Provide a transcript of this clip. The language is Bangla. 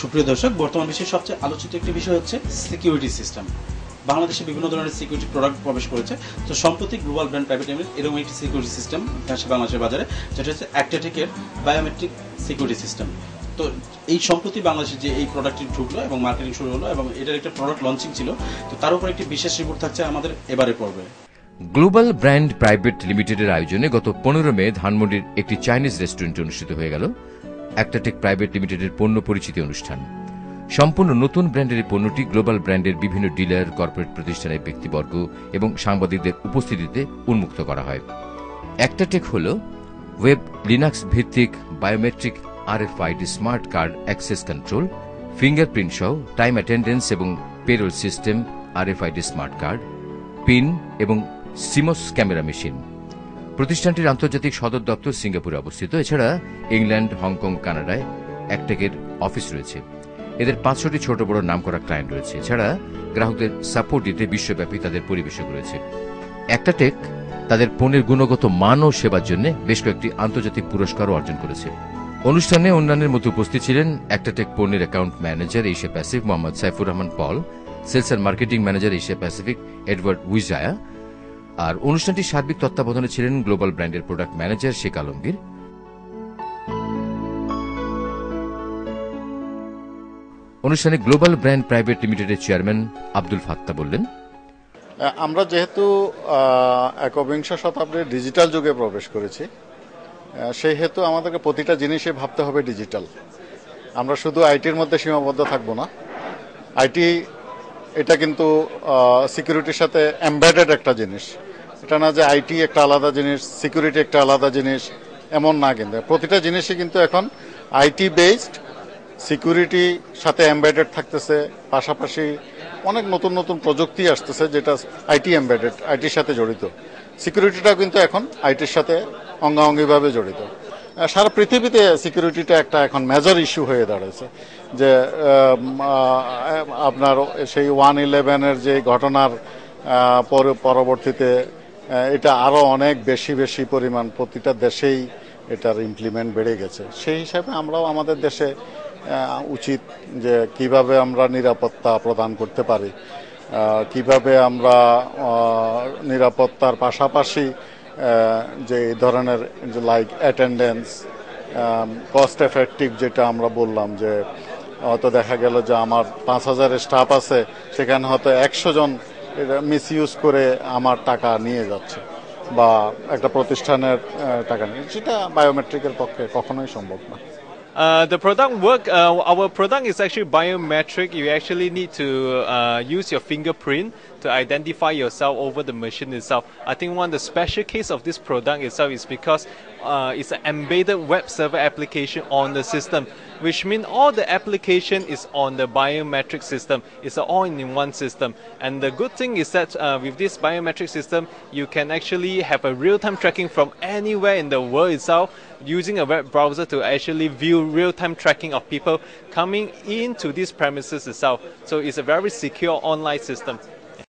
সুপ্রিয় দর্শক, বর্তমান বিশ্বের সবচেয়ে আলোচিত একটি বিষয় হচ্ছে সিকিউরিটি সিস্টেম। বাংলাদেশে বিভিন্ন ধরনের সিকিউরিটি প্রোডাক্ট প্রবেশ করেছে। তো সম্প্রতি গ্লোবাল ব্র্যান্ড প্রাইভেট লিমিটেড এরকম একটি সিকিউরিটি সিস্টেম আসে বাংলাদেশের বাজারে, যেটা হচ্ছে অ্যাক্টাটেকের বায়োমেট্রিক সিকিউরিটি সিস্টেম। তো এই সম্প্রতি বাংলাদেশে যে এই প্রোডাক্টটি ঢুকলো এবং মার্কেটিং শুরু হলো এবং এটার একটা প্রোডাক্ট লঞ্চিং ছিল, তো তার উপর একটি বিশেষ রিপোর্ট থাকছে আমাদের এবারে পর্বে। গ্লোবাল ব্র্যান্ড প্রাইভেট লিমিটেডের আয়োজনে গত 15 মে ধানমন্ডির একটি চাইনিজ রেস্টুরেন্টে অনুষ্ঠিত হয়ে গেল অ্যাক্টাটেক প্রাইভেট লিমিটেডের পণ্য পরিচিতি অনুষ্ঠান। সম্পূর্ণ নতুন ব্র্যান্ডের এই পণ্যটি গ্লোবাল ব্র্যান্ডের বিভিন্ন ডিলার, কর্পোরেট প্রতিষ্ঠানের ব্যক্তিবর্গ এবং সাংবাদিকদের উপস্থিতিতে উন্মুক্ত করা হয়। অ্যাক্টাটেক হল ওয়েব লিনাক্স ভিত্তিক biometric RFID smart card access control, fingerprint সহ টাইম অ্যাটেন্ডেন্স এবং payroll system, RFID smart card, pin এবং সিমোস ক্যামেরা মেশিন। প্রতিষ্ঠানটির আন্তর্জাতিক সদর দপ্তর সিঙ্গাপুরে অবস্থিত। এছাড়া ইংল্যান্ড, হংকং, কানাডায় অ্যাক্টাটেকের অফিস রয়েছে। এদের 500টি ছোট বড় নামকরা ক্লায়েন্ট রয়েছে। এছাড়া গ্রাহকদের সাপোর্ট দিতে বিশ্বব্যাপী তাদের পরিবেশক রয়েছে। অ্যাক্টাটেক তাদের পণ্যের গুণগত মান ও সেবার জন্য বেশ কয়েকটি আন্তর্জাতিক পুরস্কারও অর্জন করেছে। অনুষ্ঠানে অন্যান্যের মধ্যে উপস্থিত ছিলেন অ্যাক্টাটেক পণ্যের account manager Asia Pacific Mohammad Saifur Rahman Paul, sales and marketing manager Asia Pacific Edward Wijaya. আর অনুষ্ঠানটির সার্বিক তত্ত্বাবধানে ছিলেন গ্লোবাল ব্র্যান্ডের প্রোডাক্ট ম্যানেজার শেখ আলমগীর। অনুষ্ঠানে গ্লোবাল ব্র্যান্ড প্রাইভেট লিমিটেডের চেয়ারম্যান আব্দুল ফাত্তা বললেন, আমরা যেহেতু একবিংশ শতাব্দীর ডিজিটাল যুগে প্রবেশ করেছি, সেই হেতু আমাদেরকে প্রতিটা জিনিসই ভাবতে হবে ডিজিটাল। আমরা শুধু আইটির মধ্যে সীমাবদ্ধ থাকবো না। আইটি এটা কিন্তু সিকিউরিটির সাথে এমবেডেড একটা জিনিস। এটা না যে আইটি একটা আলাদা জিনিস, সিকিউরিটি একটা আলাদা জিনিস, এমন না। কিন্তু প্রতিটা জিনিসই কিন্তু এখন আইটি বেসড, সিকিউরিটি সাথে এমবেডেড থাকতেছে। পাশাপাশি অনেক নতুন নতুন প্রযুক্তি আসতেছে যেটা আইটি এমবেডেড, আইটির সাথে জড়িত। সিকিউরিটিটাও কিন্তু এখন আইটির সাথে অঙ্গাঙ্গিভাবে জড়িত। সারা পৃথিবীতে সিকিউরিটিটা একটা এখন মেজর ইস্যু হয়ে দাঁড়িয়েছে। যে আপনার সেই 1/11-এর যে ঘটনার পরবর্তীতে এটা আরো অনেক বেশি পরিমাণ প্রতিটা দেশেই এটার ইমপ্লিমেন্ট বেড়ে গেছে। সেই হিসাবে আমরাও আমাদের দেশে উচিত যে কিভাবে আমরা নিরাপত্তা প্রদান করতে পারি, কিভাবে আমরা নিরাপত্তার পাশাপাশি যে এই ধরনের লাইক অ্যাটেন্ডেন্স, কস্ট এফেক্টিভ, যেটা আমরা বললাম যে হয়তো দেখা গেল যে আমার 5000 স্টাফ আছে, সেখানে হয়তো 100 জন মিসইউজ করে আমার টাকা নিয়ে যাচ্ছে বা একটা প্রতিষ্ঠানের টাকা নিয়ে, সেটা বায়োমেট্রিকের পক্ষে কখনোই সম্ভব না। The product work, our product is actually biometric. You actually need to use your fingerprint to identify yourself over the machine itself. I think one of the special case of this product itself is because it's an embedded web server application on the system, which means all the application is on the biometric system. It's all in one system. And the good thing is that with this biometric system, you can actually have a real-time tracking from anywhere in the world itself, using a web browser to actually view real-time tracking of people coming into these premises itself. So it's a very secure online system.